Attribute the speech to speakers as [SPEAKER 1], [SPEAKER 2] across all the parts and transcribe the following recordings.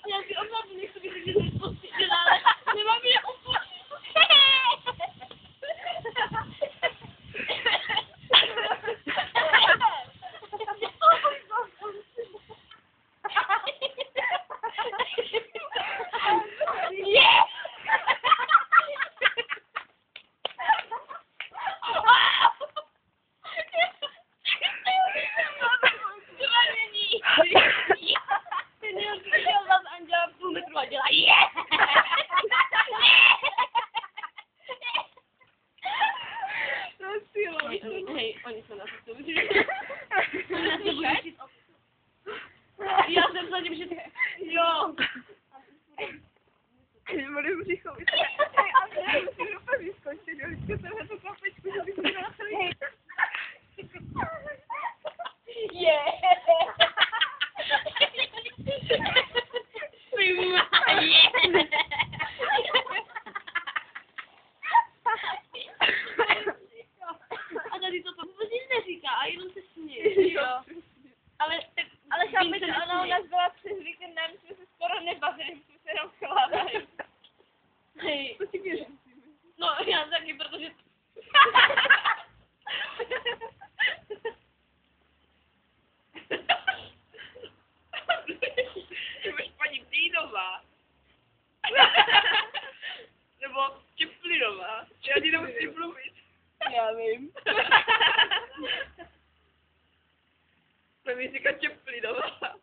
[SPEAKER 1] Já si opravdu nechci být, že jsi postižená, ale nemám je hej, oni jsou na to já jsem za tím, že jo.
[SPEAKER 2] Nebudu břicho vyskočit. Hej, Andrej, musím úplně vyskočit, jo, vždycky jsem na tu kapličku, že bych se náhodou.
[SPEAKER 1] A tady to vůbec nic neříká, a jenom se směje. Ale chápete, ona u nás byla přes víkend, my jsme se skoro nebavili, my jsme se jenom chládali. Hej.
[SPEAKER 2] To ti věřím.
[SPEAKER 1] No, já taky, protože...
[SPEAKER 2] Ty máš paní Týnová. Nebo Čeplinová. Já ani nemusím mluvit.
[SPEAKER 1] Já vím.
[SPEAKER 2] To mi říká Čeplinová.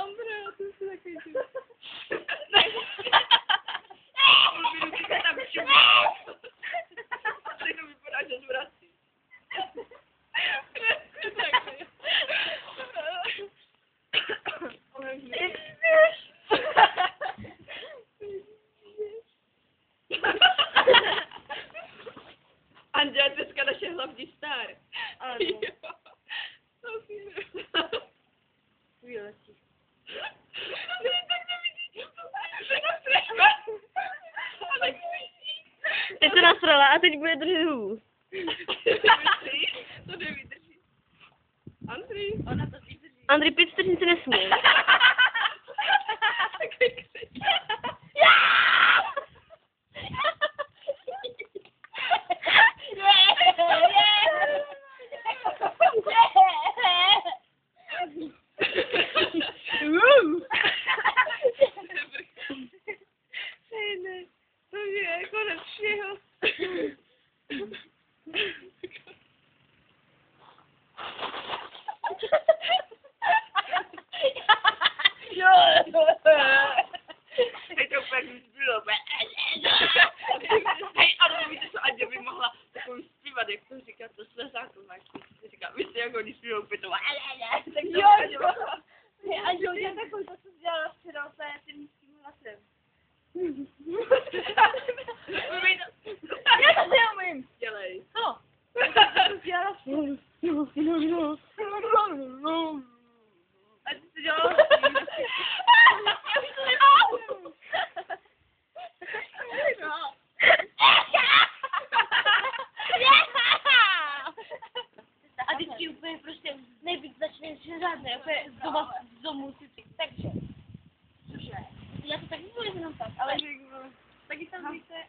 [SPEAKER 1] Andrea, ty jsi takový ty.
[SPEAKER 2] To vypadá, že zvrací. Andrea, dneska naše hlavní star.
[SPEAKER 1] Ano. Vyletí. Teď se nasrala a teď bude držet hůl.
[SPEAKER 2] To nevydrží. Andrej.
[SPEAKER 1] Ona to vydrží. Andrej, 5 vteřin se nesmí.
[SPEAKER 2] Takový křeč. To je konec všeho. Hej, to úplně zbylo. Hej, ale nevíte, co Andě by mohla takovou zpívat, jak to říká, to slezáku máš. Říká, vy jste jako když zpívou pytová. Tak to
[SPEAKER 1] Jo,
[SPEAKER 2] mohla.
[SPEAKER 1] a Julia takový, to jsem dělala včera, to je tím nízkým hlasem. Já to neumím.
[SPEAKER 2] Dělej.
[SPEAKER 1] Co? To dělala a ty jsi dělala já už to nemám. A teď ti úplně prostě nejvíc začne žádné, úplně z domu si takže. Cože? Já to taky budu jenom tak, ale taky tam víte,